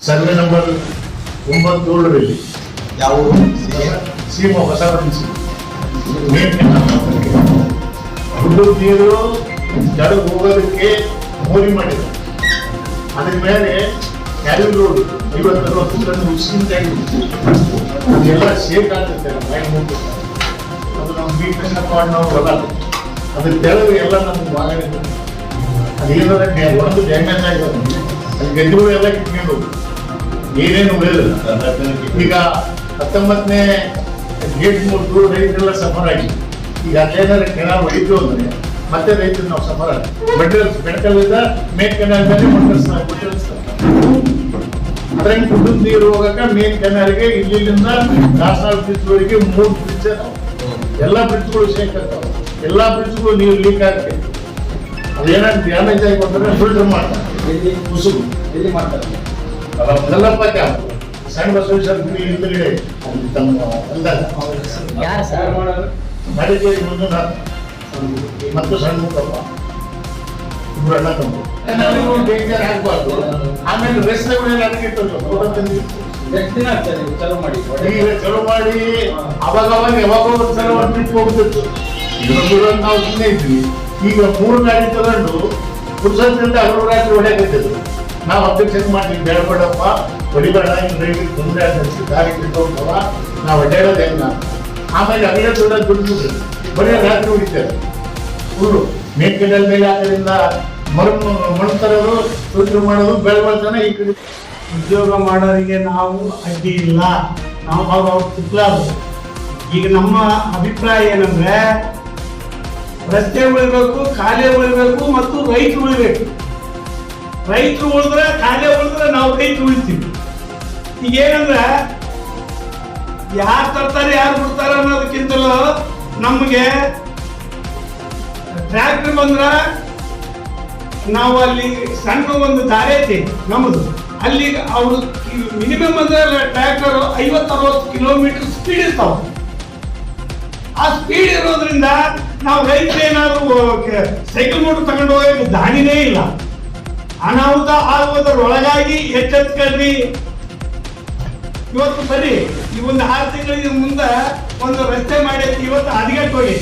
Survey number 97 ಯಾವ ಸೀಮಾ ಹೊಸವರ್ಣಿಸಿ ಹುಡುಗ ನೀರು ಜಡಗ ಹೋಗೋದಕ್ಕೆ ಮೋರಿ ಮಾಡಿದ್ರು. ಅದ್ರ ಮೇಲೆ ಕ್ಯಾರಿ ರೋಡ್ 50-60 ಉಸಿಂದ ಅದೆಲ್ಲ ಶೇಕ್ ಆಗ್ತದೆ. ಅದು ನಮ್ಮ ವೀಕ್ನೆಸ್ ನಾವು ಹೊಲ ಅದ್ರ ತೆಳಗೆ ಎಲ್ಲ ನಮ್ಗೆ ಭಾಗ ಅದೇನಂದ್ರೆ ಒಂದು ಡ್ಯಾಮೇಜ್ ಆಗಿರೋದು. ಅಲ್ಲಿ ಗದ್ದೆಗಳು ಎಲ್ಲ ಕಿತ್ಕೊಂಡು ಏನೇನು ಉಳಿಯೋದಿಲ್ಲ. ಈಗ 19ನೇ ಗೇಟ್ ಮುರಿದು ರೈತರೆಲ್ಲ ಸಫರ್ ಆಗಿ ಈಗ ಅಲ್ಲೇನಾದ್ರೆ ಕೆನಾಲ್ ಹೊಡಿತು ಅಂದ್ರೆ ಮತ್ತೆ ರೈತರು ನಾವು ಸಫರ್ ಆಗಿ ಮೆಟೀರಿಯಲ್ಸ್ ಬೆಳಕಲ್ಲಿಂದ ಮೇನ್ ಕೆನಾಲ್ ಮೇಲೆ ಮೆಟೀರಿಯಲ್ಸ್ ಅದ್ರಾಗ ಕುಡಿದ ನೀರು ಹೋಗಕ್ಕೆ ಮೇನ್ ಕೆನಾಲ್ಗೆ ಇಲ್ಲಿಂದ ದಾಸನಾಳ್ ಬ್ರಿಡ್ಜ್ವರೆಗೆ 3 ಬ್ರಿಡ್ಜ್ ಎಲ್ಲ ಬ್ರಿಡ್ಜ್ಗಳು ಶೇಕ್ ಆಗ್ತಾವೆ. ಎಲ್ಲ ಬ್ರಿಡ್ಜ್ಗಳು ನೀರು ಲೀಕ್ ಆಗ್ತದೆ. ಅದೇನಾದ್ರು ಡ್ಯಾಮೇಜ್ ಆಗಿ ಬಂದ್ರೆ ಫಿಲ್ಟರ್ ಮಾಡ್ತಾರೆ. ಕುಸುಬು ಎಲ್ಲಿ ಮಾಡ್ತಾರೆ ಅದೆಲ್ಲಪ್ಪ ಕ್ಯಾಂಪ್ ಸಣ್ಣ ಬಸವೇಶ್ವರ ಗುಡಿ ಹಿಂದುಗಡೆ ತಮ್ಮ ಹೊಲದಾಗ ಮಡಿಕೇರಿ ಮಂಜುನಾಥ್ ಮತ್ತು ಸಣ್ಣ ಮುಖಪ್ಪ ಇಬ್ರು ಅಣ್ಣ ತಮ್ಮ ಡೇಂಜರ್ ಆಗ್ಬಾರ್ದು. ಆಮೇಲೆ ರಸ್ತೆಗಳೆಲ್ಲ ಈಗ ಚಲೋ ಮಾಡಿ ಅವಾಗ ಯಾವಾಗ ಚಲೋ ಟ್ರಿಪ್ ಹೋಗ್ತಿತ್ತು. ನಾವು ಸುಮ್ಮನೆ ಇದ್ವಿ. ಈಗ 3 ಗಾಡಿ ತಗೊಂಡು ಪುರುಷದಿಂದ ಹಗಲು ರಾತ್ರಿ ಹೊಡೆಯಕತ್ತಿದ್ರು. ನಾವು ಅಬ್ಜೆಕ್ಷನ್ ಮಾಡ್ತೀವಿ, ಬೇಡಬೇಡಪ್ಪ ಹೊಡಿಬೇಡ, ರೈತರಿಗೆ ತೊಂದರೆ ಆಗ್ತದೆ, ದಾರಿ ಬಿಟ್ಟು ಹೋಗ್ತವ, ನಾವು ಅಡ್ಡಾಡೋದು ಹೆಂಗ. ಆಮೇಲೆ ಅಗಲೇ ದೊಡ್ಡ ದುಡ್ಡು ಬರೀ ರಾತ್ರಿ ಹೊಡಿತಾರೆ ಫುಲ್ಲು ಮೇನ್ ಕೆಡಲ್ ಮೇಲೆ. ಆದ್ದರಿಂದ ಮಣ್ಣು ತರೋದು ಫಿಲ್ಟರ್ ಮಾಡೋದು ಬೆಳವಳ್ತಾನೆ. ಈ ಕಡೆ ಉದ್ಯೋಗ ಮಾಡೋರಿಗೆ ನಾವು ಅಡ್ಡಿ ಇಲ್ಲ, ನಾವು ಅವ್ರು ತಿಕ್ಲಾರು. ಈಗ ನಮ್ಮ ಅಭಿಪ್ರಾಯ ಏನಂದ್ರೆ ರಸ್ತೆ ಉಳಿಬೇಕು, ಕಾಲೇ ಉಳಿಬೇಕು ಮತ್ತು ರೈತರು ಉಳಿಬೇಕು. ರೈತರು ಉಳಿದ್ರೆ, ಕಾಲೇ ಉಳಿದ್ರೆ ನಾವು ರೈತರು ಉಳಿತೀವಿ. ಈಗ ಏನಂದ್ರೆ ಯಾರು ತರ್ತಾರೆ ಯಾರು ಬಿಡ್ತಾರೆ ಅನ್ನೋದಕ್ಕಿಂತಲೂ ನಮಗೆ ಟ್ರ್ಯಾಕ್ಟರ್ ಬಂದ್ರ ನಾವು ಅಲ್ಲಿ ಸಣ್ಣ ಒಂದು ದಾರಿ ಐತಿ ನಮ್ಮದು, ಅಲ್ಲಿ ಅವರು ಮಿನಿಮಮ್ ಅಂದ್ರೆ ಟ್ರ್ಯಾಕ್ಟರ್ 50-60 ಕಿಲೋಮೀಟರ್ ಸ್ಪೀಡ್ ಇರ್ತಾವ. ಆ ಸ್ಪೀಡ್ ಇರೋದ್ರಿಂದ ನಾವು ರೈತರು ಏನಾದ್ರು ಸೈಕಲ್ ಮೋಟರ್ ತಗೊಂಡು ಹೋಗಿ ದಾನಿನೇ ಇಲ್ಲ. ಅನಾಹುತ ಆಗುವುದರೊಳಗಾಗಿ ಎಚ್ಚೆತ್ಕೊಳ್ರಿ. ಇವತ್ತು ಬರೀ ಈ ಒಂದು 6 ತಿಂಗಳಿಗೆ ಮುಂದೆ ಒಂದು ರಸ್ತೆ ಮಾಡೈತಿ, ಇವತ್ತು ಹದಗೆಟ್ಟು ಹೋಗಿ.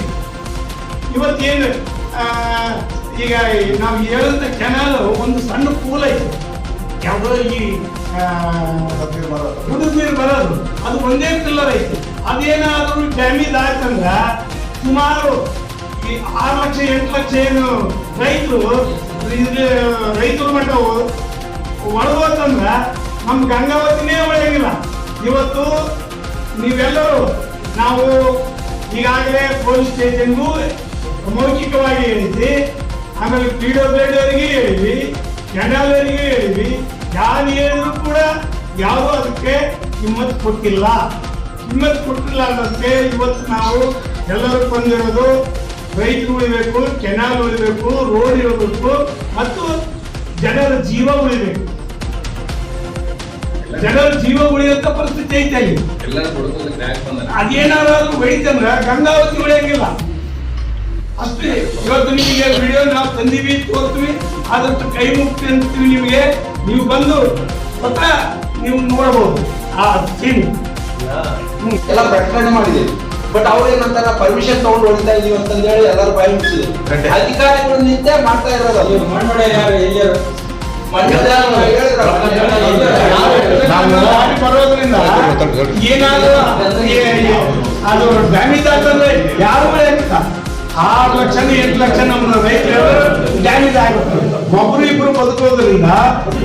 ಇವತ್ತೇನು ಈಗ ನಾವು ಹೇಳಂತ ಕೆನಾಲ್ ಒಂದು ಸಣ್ಣ ಪೂಲ್ ಐತಿ, ಯಾವುದೋ ಈ ಕುಡಿದ ನೀರು ಬರೋದು, ಅದು ಒಂದೇ ಪಿಲ್ಲರ್ ಐತಿ. ಅದೇನಾದ್ರೂ ಡ್ಯಾಮೇಜ್ ಆಯ್ತಂದ್ರ ಸುಮಾರು 6 ಲಕ್ಷ 8 ಲಕ್ಷ ಏನು ರೈತರು ಮಟ್ಟ ಒಳಗೋತಂದ್ರ ನಮ್ಮ ಗಂಗಾವತಿನೇ ಒಳಗಿಲ್ಲ. ಇವತ್ತು ನೀವೆಲ್ಲರೂ ನಾವು ಈಗಾಗಲೇ ಪೊಲೀಸ್ ಸ್ಟೇಷನ್ಗೂ ಮೌಖಿಕವಾಗಿ ಹೇಳಿದ್ವಿ, ಆಮೇಲೆ PWD ಅವರಿಗೆ ಹೇಳಿದ್ವಿ, ಕೆನಾಲ್ ಅವರಿಗೆ ಹೇಳಿದ್ವಿ. ಯಾರು ಹೇಳಿದ್ರು ಕೂಡ ಯಾರು ಅದಕ್ಕೆ ಹಿಮ್ಮತ್ತು ಕೊಟ್ಟಿಲ್ಲ. ಹಿಮ್ಮತ್ತು ಕೊಟ್ಟಿಲ್ಲ ಅನ್ನೋದಕ್ಕೆ ಇವತ್ತು ನಾವು ಎಲ್ಲರೂ ಬಂದಿರೋದು ರೈತರು ಉಳಿಬೇಕು, ಕೆನಾಲ್ ಉಳಿಬೇಕು, ರೋಡ್ ಇರಬೇಕು ಮತ್ತು ಜನರ ಜೀವ ಉಳಿಬೇಕು. ಜನರ ಜೀವ ಉಳಿಯುವಂತ ಪರಿಸ್ಥಿತಿ ಐತೆ ಅಲ್ಲಿ. ಅದೇನಾದ್ರೂ ಬೆಳಿತಂದ್ರ ಗಂಗಾವತಿ ಉಳಿಯಂಗಿಲ್ಲ ಅಷ್ಟೇ. ಇವತ್ತು ನಿಮಗೆ ವಿಡಿಯೋ ನಾವು ತಂದೀವಿ, ತೋರ್ತೀವಿ, ಆದಷ್ಟು ಕೈ ಮುಕ್ತಿ ಅಂತೀವಿ ನಿಮಗೆ. ನೀವು ಬಂದು ಮತ್ತೆ ನೀವು ನೋಡಬಹುದು ಆ ಸೀನ್ ಎಲ್ಲ ಪ್ರಕಟಣೆ ಮಾಡಿದೆ. ಬಟ್ ಅವ್ರು ಏನಂತಾರ ಪರ್ಮಿಷನ್ ತಗೊಂಡು ಹೊಡಿತಾ ಇದೀವಿ ಅಂತ ಹೇಳಿ ಎಲ್ಲರೂ ಬಾಯಿ ಮುಚ್ಚಿದ್ರು. ಅಧಿಕಾರಿಗಳು ನಿಂತೆ ಮಾಡ್ತಾ ಇರೋದು ಬರೋದ್ರಿಂದ ಏನಾದ್ರು ಅದು ಡ್ಯಾಮೇಜ್ ಆಗ್ತಂದ್ರೆ ಯಾರು 6 ಲಕ್ಷ 8 ಲಕ್ಷ ನಮ್ಮ ರೈತರು ಡ್ಯಾಮೇಜ್ ಆಗುತ್ತೆ. ಒಬ್ರು ಇಬ್ರು ಬದುಕೋದ್ರಿಂದ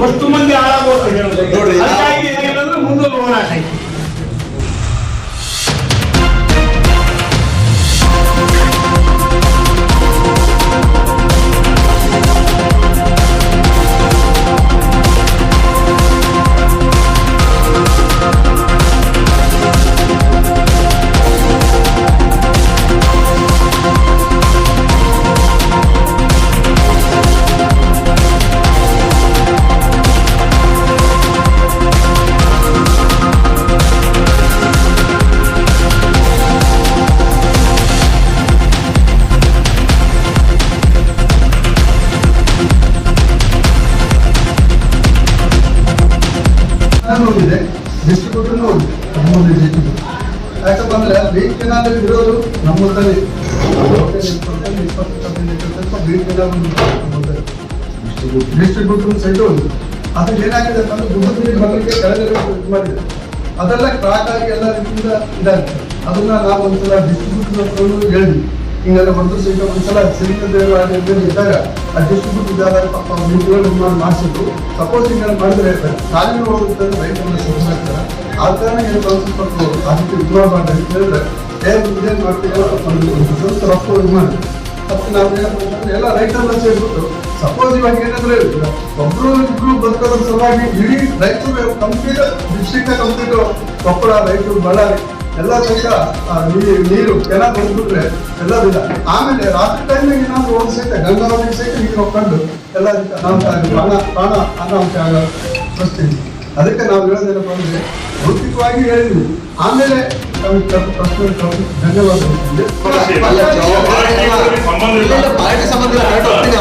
ಅಷ್ಟು ಮಂದಿ ಹಾಳಾಗೋಗ್ತಾರೆ. ಹಾಗಾಗಿ ಏನಂದ್ರೆ ಮುಂದೆ ಹೋರಾಟ ಐತಿ. ಏನಾಗಪ್ಪ ಅಂದ್ರೆ ಬೀಚ್ ಕೆನಾಲ್ ಇರೋದು ನಮ್ಮೂರಲ್ಲಿ 20% ಬೀಚ್ ಕೆನಾಲ್ ಡಿಸ್ಟ್ರಿಬ್ಯೂಟರ್ ಸೈಡ್ ಒಂದು ಅದು ಏನಾಗಿದೆ ಅಂತಂದ್ರೆ ಗುಡ್ಡದ ನೀರು ಬರಲಿಕ್ಕೆ ಕೆಳಗಡೆ ಇದು ಮಾಡಿದೆ ಅದೆಲ್ಲ ಕ್ರಾಕ್ ಆಗಿ ಎಲ್ಲ ರೀತಿಯಿಂದ ಇದಾಗಿದೆ. ಅದನ್ನ ನಾವು ಒಂದ್ಸಲ ಡಿಸ್ಟ್ರಿಬ್ಯೂಟರ್ ಹೇಳಿದ್ವಿ ಹಿಂಗೆಲ್ಲ ಒಂದು ಸೈಡ್ ಒಂದ್ಸಲ ಸಿಲಿಂಡರ್ ಇದ್ದಾಗ ಆ ಡಿಸ್ಟ್ರಿಬ್ಯೂಟರ್ ಪಾಪ ನಿರ್ಮಾಣ ಮಾಡಿಸಿದ್ರು. ಸಪೋಸ್ ಹಿಂಗೆಲ್ಲ ಮಾಡಿದ್ರೆ ಕಾಲಿನ ಹೋಗುತ್ತೆ ರೈತರನ್ನ ಸರಿಯಾಗ್ತಾರೆ. ಆ ಕಾರಣ ಏನು ಸ್ವಲ್ಪ ಅದಕ್ಕೆ ವಿಡ್ರಾ ಮಾಡಿ ಅಂತ ಹೇಳಿದ್ರೆ ಇದೇನು ಮಾಡ್ತೀವಿ ಸ್ವಲ್ಪ ರೊಕ್ಕ ಇದು ಮಾಡಿ ಮತ್ತೆ ನಾವು ಏನಪ್ಪ ಅಂತಂದ್ರೆ ಎಲ್ಲ ರೈತರನ್ನ ಸೇರಿಬಿಟ್ಟು ಸಪೋಸ್ ಇವಾಗ ಏನಂದ್ರೆ ಒಬ್ರು ಇಬ್ರು ಬದುಕೋದ್ರ ಸಲುವಾಗಿ ಇಡೀ ರೈತರು ಕಂಪ್ಲೀಟ್ ಡಿಸ್ಟ್ರಿಕ್ಟ್ ಕಂಪ್ಲೀಟ್ ಕೊಪ್ಪಳ ರೈತರು ಬಳ್ಳಾರಿ ಎಲ್ಲ ಸಹಿತ ನೀರು ಕೆನಾಲ್ ಬಂದ್ಬಿಟ್ರೆ ಎಲ್ಲದಿಲ್ಲ. ಆಮೇಲೆ ರಾತ್ರಿ ಟೈಮಿಗೆ ಏನಾದ್ರು ಒಂದು ಸಹಿತ ಗಂಗಾವತಿ ಸಹಿತ ನೀರು ಹೋಗ್ಕೊಂಡು ಎಲ್ಲ ಪ್ರಾಣ ಅನಾಹುತ ಆಗೋ ಪರಿಸ್ಥಿತಿ. ಅದಕ್ಕೆ ನಾವು ಹೇಳೋದೇನಪ್ಪ ಅಂದ್ರೆ ಭೌತಿಕವಾಗಿ ಹೇಳಿದ್ವಿ. ಆಮೇಲೆ ಪ್ರಶ್ನೆ ಧನ್ಯವಾದ. ಪಾರ್ಟಿ ಸಂಬಂಧ ಇಲ್ಲ, ಕರೆಕ್ಟ್ ಹೋಗ್ತೀನಿ.